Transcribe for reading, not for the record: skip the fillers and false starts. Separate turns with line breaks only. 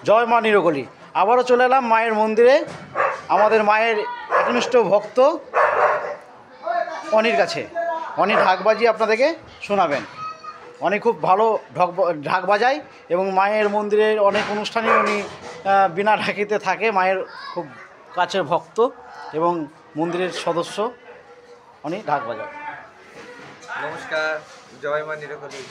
জয় মা নিরকলি। আবারও চলে এলাম মায়ের মন্দিরে আমাদের মায়ের একনিষ্ঠ ভক্ত অনির কাছে। অনি ঢাক বাজিয়ে আপনাদেরকে শোনাবেন। উনি খুব ভালো ঢাক বাজায় এবং মায়ের মন্দিরের অনেক অনুষ্ঠানে উনি বিনা ঢাকিতে থাকে। মায়ের খুব কাছের ভক্ত এবং মন্দিরের সদস্য। উনি ঢাক বাজায়।
নমস্কার, জয় মা নিরকলি।